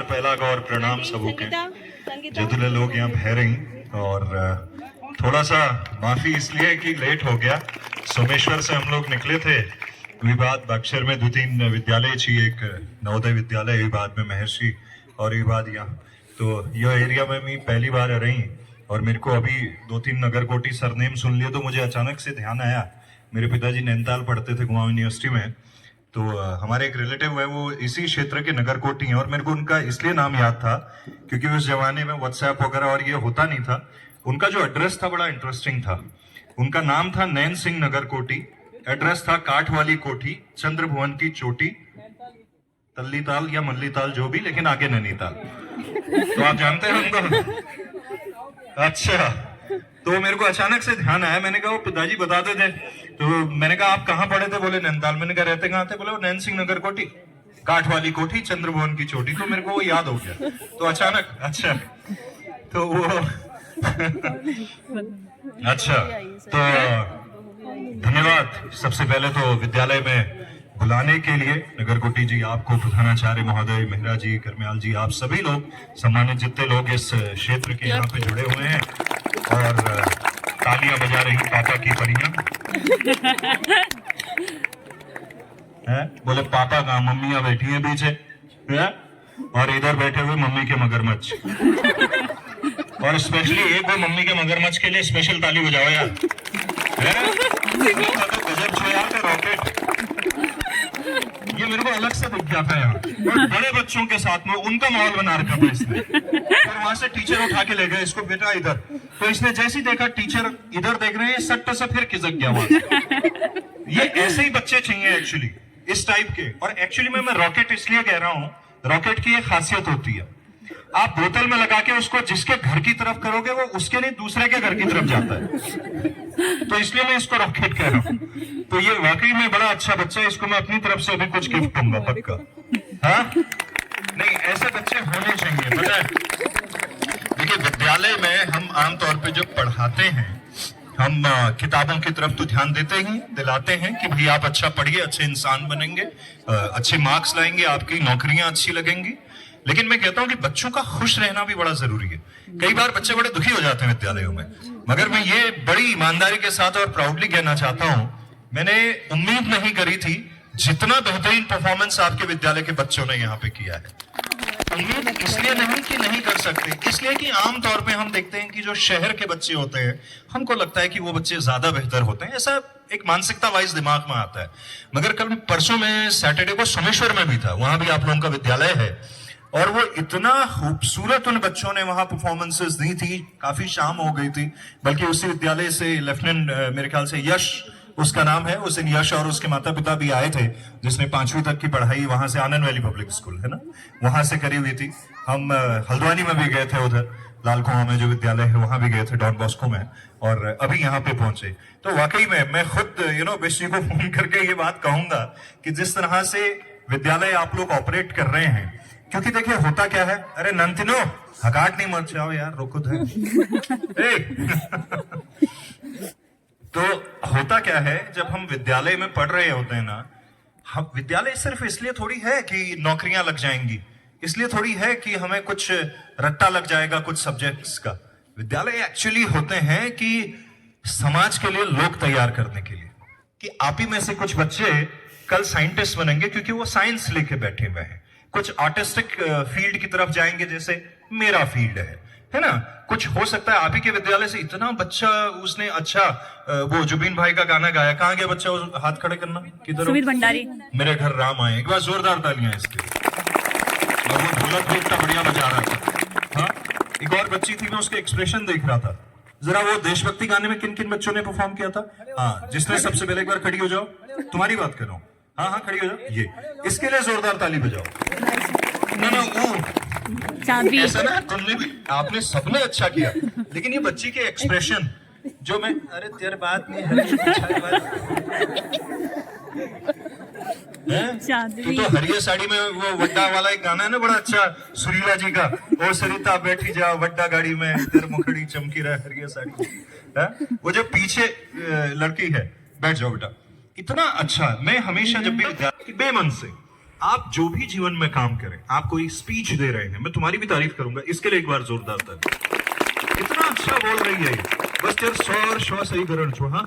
पहला गौर प्रणाम सबों के जदुले लोग यहाँ भैरंग और थोड़ा सा माफी इसलिए कि लेट हो गया। सोमेश्वर से हम लोग निकले थे, विवाद बक्सर में 2-3 विद्यालय छी, एक नवोदय विद्यालय, विवाद में महर्षि और विवाद यहाँ। तो यह एरिया में मैं पहली बार रही और मेरे को अभी 2-3 नगरकोटी सरनेम सुन लिए तो मुझे अचानक से ध्यान आया, मेरे पिताजी नैनीताल पढ़ते थे कुमाऊं यूनिवर्सिटी में, तो हमारे एक रिलेटिव है वो इसी क्षेत्र के नगरकोटी हैं और मेरे को उनका इसलिए नाम याद था क्योंकि उस जमाने में व्हाट्सएप वगैरह और ये होता नहीं था। उनका जो एड्रेस था बड़ा इंटरेस्टिंग था। उनका नाम था नैन सिंह नगरकोटी, एड्रेस था काठ वाली कोठी, चंद्र भुवन की चोटी, तल्लीताल या मल्लीताल जो भी, लेकिन आगे नैनीताल। तो आप जानते हैं उनको? अच्छा, तो मेरे को अचानक से ध्यान आया, मैंने कहा वो पिताजी बताते थे, तो मैंने कहा आप कहाँ पढ़े थे? बोले नैनीताल। मैंने कहा रहते कहाँ थे? बोले वो नैन सिंह नगर कोठी, काठ वाली कोठी, चंद्र भुवन की चोटी। तो मेरे को वो याद हो गया, तो अचानक अच्छा तो वो अच्छा तो धन्यवाद सबसे पहले तो विद्यालय में बुलाने के लिए, नगरकोटी जी, आपको, प्रधानाचार्य महोदय, मेहरा जी, करम्याल जी, आप सभी लोग, सम्मानित जितने लोग इस क्षेत्र के यहाँ पे जुड़े हुए हैं और तालियां बजा रही पापा की परियां है। बोले पापा कहाँ? मम्मियां बैठी हैं पीछे है? और इधर बैठे हुए मम्मी के मगरमच्छ, और स्पेशली एक वो मम्मी के मगरमच्छ के लिए स्पेशल ताली बजाओ यार, तो गजब छो यार का रॉकेट। ये मेरे को अलग से दिख जाता है यहाँ, और बड़े बच्चों के साथ में उनका माहौल बना रखा था इसने। फिर वहां से टीचर उठा के ले गए इसको, बेटा इधर, तो इसने जैसे ही देखा टीचर इधर देख रहे हैं, सट्ट से फिर खिसक गया वहां से। ये ऐसे ही बच्चे चाहिए एक्चुअली, इस टाइप के। और एक्चुअली मैं रॉकेट इसलिए कह रहा हूँ, रॉकेट की एक खासियत होती है, आप बोतल में लगा के उसको जिसके घर की तरफ करोगे वो उसके नहीं दूसरे के घर की तरफ जाता है, तो इसलिए मैं इसको रॉकेट कह रहा हूँ। तो ये वाकई में बड़ा अच्छा बच्चा है, इसको मैं अपनी तरफ से अभी कुछ गिफ्ट दूंगा पक्का। हाँ नहीं, ऐसे बच्चे होने चाहिए, पता है। देखिए विद्यालय में हम आमतौर पे जब पढ़ाते हैं, हम किताबों की तरफ तो ध्यान देते ही दिलाते हैं कि भाई आप अच्छा पढ़िए, अच्छे इंसान बनेंगे, अच्छे मार्क्स लाएंगे, आपकी नौकरियां अच्छी लगेंगी। लेकिन मैं कहता हूं कि बच्चों का खुश रहना भी बड़ा जरूरी है। कई बार बच्चे बड़े दुखी हो जाते हैं विद्यालयों में, मगर मैं ये बड़ी ईमानदारी के साथ और प्राउडली कहना चाहता हूं, मैंने उम्मीद नहीं करी थी जितना बेहतरीन परफॉर्मेंस आपके विद्यालय के बच्चों ने यहाँ पे किया है। उम्मीद इसलिए नहीं कि नहीं कर सकते, इसलिए कि आमतौर पे हम देखते हैं कि जो शहर के बच्चे होते हैं, हमको लगता है कि वो बच्चे ज्यादा बेहतर होते हैं, ऐसा एक मानसिकता वाइज दिमाग में आता है। मगर कल परसों में सैटरडे को सोमेश्वर में भी था, वहां भी आप लोगों का विद्यालय है, और वो इतना खूबसूरत उन बच्चों ने वहां परफॉर्मेंसेस दी थी, काफी शाम हो गई थी, बल्कि उसी विद्यालय से लेफ्टिनेंट, मेरे ख्याल से यश उसका नाम है, उस दिन यश और उसके माता पिता भी आए थे, जिसने 5वीं तक की पढ़ाई वहां से आनंद वैली पब्लिक स्कूल है ना, वहां से करी हुई थी। हम हल्द्वानी में भी गए थे, उधर लाल कुआं में जो विद्यालय है वहां भी गए थे, डॉन बॉस्को में, और अभी यहाँ पे पहुंचे। तो वाकई में मैं खुद बिश जी को फोन करके ये बात कहूंगा कि जिस तरह से विद्यालय आप लोग ऑपरेट कर रहे हैं, क्योंकि देखिए होता क्या है, अरे नंतिनो हकाट नहीं मत जाओ यार, रुको थे। तो होता क्या है, जब हम विद्यालय में पढ़ रहे होते हैं ना, हम विद्यालय सिर्फ इसलिए थोड़ी है कि नौकरियां लग जाएंगी, इसलिए थोड़ी है कि हमें कुछ रट्टा लग जाएगा कुछ सब्जेक्ट्स का। विद्यालय एक्चुअली होते हैं कि समाज के लिए लोग तैयार करने के लिए, कि आप ही में से कुछ बच्चे कल साइंटिस्ट बनेंगे क्योंकि वो साइंस लेके बैठे हुए हैं, कुछ आर्टिस्टिक फील्ड की तरफ जाएंगे जैसे मेरा फील्ड है ना। कुछ हो सकता है आप ही के विद्यालय से इतना बच्चा, उसने अच्छा वो जुबीन भाई का गाना गाया, कहाँ गया बच्चा? उस हाथ खड़े करना, किधर? सुमित भंडारी, मेरे घर राम आए। एक बार जोरदार तालियां इसके। और वो ढोलक भी इतना बढ़िया बजा रहा था। हाँ, एक और बच्ची थी, मैं उसके एक्सप्रेशन देख रहा था। जरा वो देशभक्ति गाने में किन किन बच्चों ने परफॉर्म किया था? हाँ, जिसने सबसे पहले, एक बार खड़ी हो जाओ, तुम्हारी बात कर रहा हूँ। हाँ हाँ खड़ी हो जाओ, ये इसके लिए जोरदार ताली बजाओ। ना वो ऐसा ना, तुमने भी, आपने सबने अच्छा किया, लेकिन ये बच्ची के एक्सप्रेशन जो मैं, अरे तेरे बात नहीं है, तो हरिया साड़ी में वो वड्डा वाला एक गाना है ना बड़ा अच्छा, सुरीला जी का, ओ सरिता बैठी जा वड्डा गाड़ी में, तेरे मुखड़ी चमकी रहा हरिया साड़ी है? वो जो पीछे लड़की है, बैठ जाओ बेटा, इतना अच्छा। मैं हमेशा जब भी बेमन से आप जो भी जीवन में काम करें, आप कोई स्पीच दे रहे हैं, मैं तुम्हारी भी तारीफ करूंगा, इसके लिए एक बार जोरदार तारीफ। इतना अच्छा बोल रही है, बस तेरे सौ और शौ सही करण छो। हाँ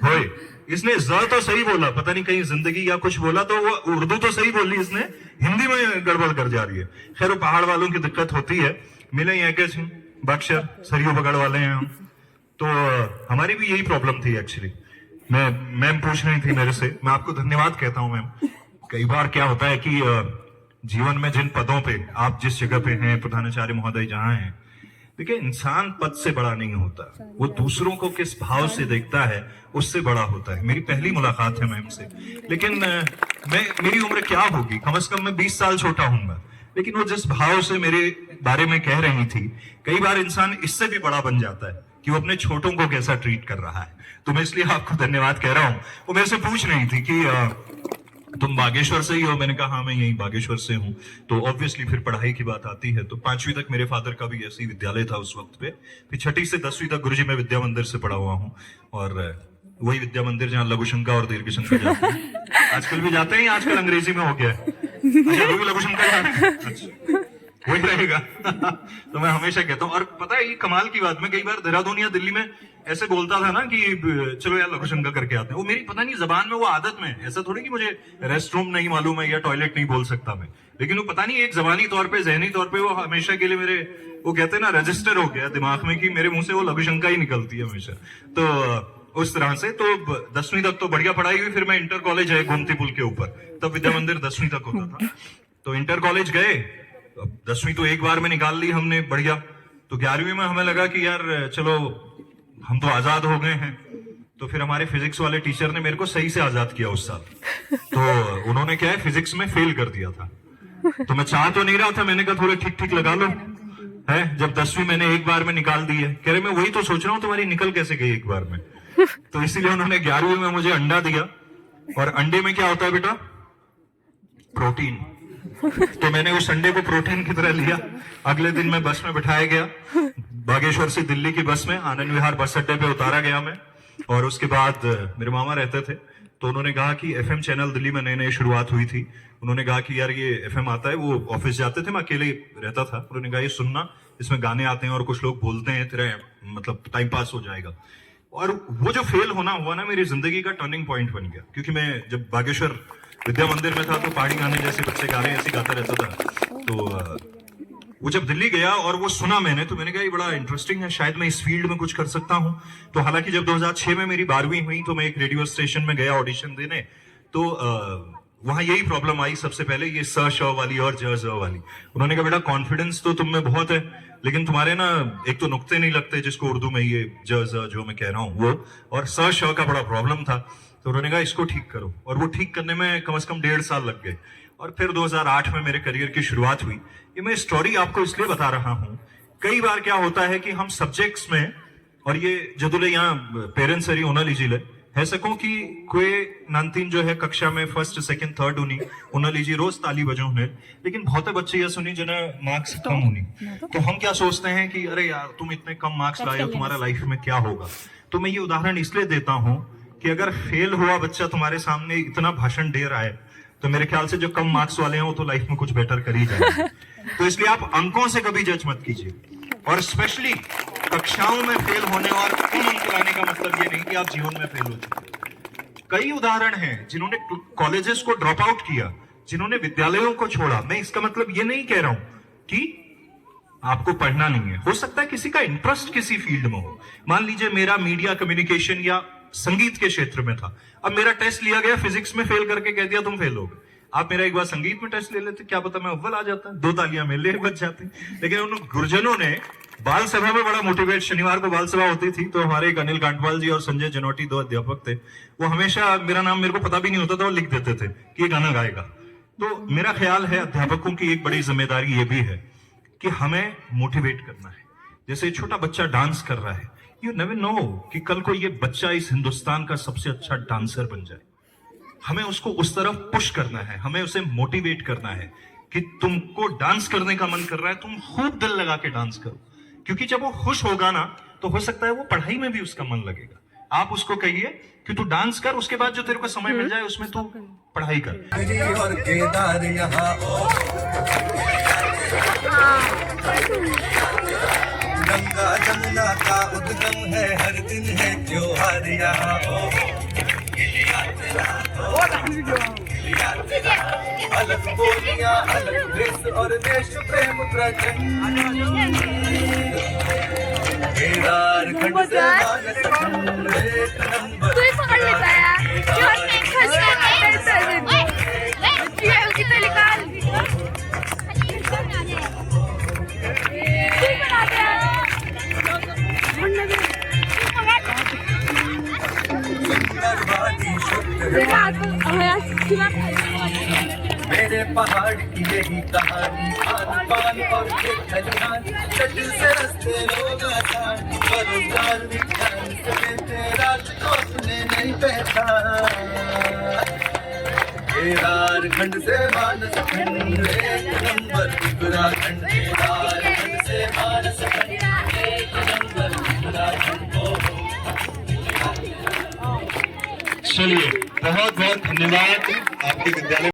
होए, इसने ज तो सही बोला, पता नहीं कहीं जिंदगी या कुछ बोला, तो वो उर्दू तो सही बोली, इसने हिंदी में गड़बड़ कर जा रही है। खैर, वो पहाड़ वालों की दिक्कत होती है, मिले यहाँ के बक्सर सरयू बगड़ वाले हैं हम, तो हमारी भी यही प्रॉब्लम थी एक्चुअली। मैम पूछ रही थी मेरे से, मैं आपको धन्यवाद कहता हूँ मैम। कई बार क्या होता है कि जीवन में जिन पदों पे आप जिस जगह पे हैं, प्रधानाचार्य महोदय जहां हैं, देखिए इंसान पद से बड़ा नहीं होता, वो दूसरों को किस भाव से देखता है उससे बड़ा होता है। मेरी पहली मुलाकात है मैम से, लेकिन मेरी उम्र क्या होगी, कम से कम मैं 20 साल छोटा हूंगा, लेकिन वो जिस भाव से मेरे बारे में कह रही थी, कई बार इंसान इससे भी बड़ा बन जाता है कि वो अपने छोटों को कैसा ट्रीट कर रहा है। तो मैं इसलिए आपको धन्यवाद कह रहा हूं। वो मेरे से पूछ रही थी कि तुम बागेश्वर से ही हो, मैंने कहा हाँ मैं यही बागेश्वर से हूँ। तो ऑब्वियसली फिर पढ़ाई की बात आती है, तो 5वीं तक मेरे फादर का भी ऐसी विद्यालय था उस वक्त पे, फिर 6ठी से 10वीं तक गुरुजी मैं विद्या मंदिर से पढ़ा हुआ हूँ, और वही विद्या मंदिर जहाँ लघु शंका और दीर्घ शंका जाते हैं, आजकल भी जाते हैं, आजकल अंग्रेजी में हो गया है। अच्छा, वो भी लघु शंका जाते हैं, अच्छा वही रहेगा। तो मैं हमेशा कहता हूँ, और पता है ये कमाल की बात, मैं कई बार देहरादून या दिल्ली में ऐसे बोलता था ना कि चलो यार लघु शंका करके आते हैं, वो मेरी पता नहीं जबान में वो आदत में, ऐसा थोड़ी कि मुझे रेस्ट रूम नहीं मालूम है या टॉयलेट नहीं बोल सकता मैं, लेकिन वो पता नहीं एक जबानी तौर पे, जहनी तौर पे वो हमेशा के लिए मेरे, वो कहते हैं ना, रजिस्टर हो गया दिमाग में कि मेरे मुंह से वो लघु शंका ही निकलती है हमेशा। तो उस तरह से तो 10वीं तक तो बढ़िया पढ़ाई हुई, फिर मैं इंटर कॉलेज है गोमती पुल के ऊपर, तब विद्या मंदिर 10वीं तक होता था, तो इंटर कॉलेज गए, 10वीं तो एक बार में निकाल ली हमने बढ़िया, तो 11वीं में हमें लगा कि यार चलो हम तो आजाद हो गए हैं, तो फिर हमारे फिजिक्स वाले टीचर ने मेरे को सही से आजाद किया उस साल, तो उन्होंने क्या है फिजिक्स में फेल कर दिया था, तो मैं चाह तो नहीं रहा था, मैंने कहा थोड़े ठीक ठीक लगा लो है, जब 10वीं मैंने एक बार में निकाल दी है, कह रहे मैं वही तो सोच रहा हूँ तुम्हारी निकल कैसे गई एक बार में, तो इसीलिए उन्होंने 11वीं में मुझे अंडा दिया, और अंडे में क्या होता है बेटा, प्रोटीन, तो मैंने उस अंडे को प्रोटीन की तरह लिया। अगले दिन मैं बस में बिठाया गया, बागेश्वर से दिल्ली की बस में, आनंद विहार बस अड्डे पे उतारा गया मैं, और उसके बाद मेरे मामा रहते थे, तो उन्होंने कहा कि एफएम चैनल दिल्ली में नई नई शुरुआत हुई थी, उन्होंने कहा कि यार ये एफएम आता है, वो ऑफिस जाते थे, मैं अकेले रहता था, उन्होंने कहा ये सुनना, इसमें गाने आते हैं और कुछ लोग बोलते हैं, तेरा मतलब टाइम पास हो जाएगा। और वो जो फेल होना हुआ ना, मेरी जिंदगी का टर्निंग पॉइंट बन गया, क्योंकि मैं जब बागेश्वर विद्या मंदिर में था तो पहाड़ी गाने जैसे बच्चे गा रहे हैं ऐसे गाता रहता था, तो वो जब दिल्ली गया और वो सुना मैंने, तो मैंने कहा ये बड़ा इंटरेस्टिंग है, शायद मैं इस फील्ड में कुछ कर सकता हूं। तो हालांकि जब 2006 में मेरी 12वीं हुई तो मैं एक रेडियो स्टेशन में गया ऑडिशन देने, तो वहां यही प्रॉब्लम आई सबसे पहले, ये स श वाली और ज ज वाली। उन्होंने कहा बेटा कॉन्फिडेंस तो तुम में बहुत है, लेकिन तुम्हारे ना एक तो नुक्ते नहीं लगते, जिसको उर्दू में ये ज ज जो मैं कह रहा हूँ वो, और स श का बड़ा प्रॉब्लम था, तो उन्होंने कहा इसको ठीक करो, और वो ठीक करने में कम से कम 1.5 साल लग गए, और फिर 2008 में मेरे करियर की शुरुआत हुई। ये मैं स्टोरी आपको इसलिए बता रहा हूं, कई बार क्या होता है कि हम सब्जेक्ट्स में, और ये जदुले यहाँ पेरेंट्स सरी होना लीजिए है सको कि कोई नानतीन जो है कक्षा में फर्स्ट सेकंड थर्ड होनी उन्हें लीजिए रोज ताली बजो होने, लेकिन बहुत बच्चे ये सुनी जिन्हें मार्क्स कम होनी, तो हम क्या सोचते हैं कि अरे यार तुम इतने कम मार्क्स लाए हो, तुम्हारा लाइफ में क्या होगा। तो मैं ये उदाहरण इसलिए देता हूं कि अगर फेल हुआ बच्चा तुम्हारे सामने इतना भाषण दे रहा है, तो मेरे ख्याल से जो कम मार्क्स वाले हैं वो तो लाइफ में कुछ बेटर कर ही जाएंगे। तो इसलिए आप अंकों से कभी जज मत कीजिए, और स्पेशली कक्षाओं में फेल होने और कम अंक लाने का मतलब ये नहीं कि आप जीवन में फेल हो चुके। कई उदाहरण हैं जिन्होंने कॉलेजेस को ड्रॉप आउट किया, जिन्होंने विद्यालयों को छोड़ा। मैं इसका मतलब ये नहीं कह रहा हूं कि आपको पढ़ना नहीं है, हो सकता है किसी का इंटरेस्ट किसी फील्ड में हो। मान लीजिए मेरा मीडिया कम्युनिकेशन या संगीत के क्षेत्र में था, अब मेरा टेस्ट लिया गया, फिजिक्स में फेल करके कह दिया तुम फेल हो गए। आप मेरा एक बार संगीत में टेस्ट ले लेते, क्या पता मैं अव्वल आ जाता, 2 तालियां मेरे लिए बच जाती। लेकिन उन गुरुजनों ने बाल सभा में बड़ा मोटिवेट, शनिवार को बाल सभा होती थी, तो हमारे एक अनिल कांटवाल जी और संजय जनोटी 2 अध्यापक थे, वो हमेशा मेरा नाम मेरे को पता भी नहीं होता था, वो लिख देते थे कि ये गाना गाएगा। तो मेरा ख्याल है अध्यापकों की एक बड़ी जिम्मेदारी ये भी है कि हमें मोटिवेट करना है। जैसे छोटा बच्चा डांस कर रहा है, यू नेवर नो कि कल को ये बच्चा इस हिंदुस्तान का सबसे अच्छा डांसर बन जाए। हमें उसको उस तरफ पुश करना है, हमें उसे मोटिवेट करना है कि तुमको डांस करने का मन कर रहा है, तुम खूब दिल लगा के डांस करो, क्योंकि जब वो खुश होगा ना, तो हो सकता है वो पढ़ाई में भी उसका मन लगेगा। आप उसको कहिए कि तू डांस कर, उसके बाद जो तेरे को समय मिल जाए उसमें तू पढ़ाई कर। और केदार यहाँ गंगा जमुना का उद्गम है, हर दिन है त्योहार यहाँ अलग बोलियां अलग देश और देश प्रेम प्रचंड केदार खंड से मानस खंड एक नंबर तू ही पकड़ लेता है यार कितना निकाल सुंदर वादी शुद्ध मेरे पहाड़ की यही कहानी खान पान और खलिहान जटिल से रस्ते लोग आसान रोजगार विज्ञान से तेरा अपने नहीं पहचान केदार खंड से मानस खंड एक नंबर उत्तराखंड केदार खंड से मानस खंड एक नंबर उत्तराखंड चलिए बहुत बहुत धन्यवाद आपके विद्यालय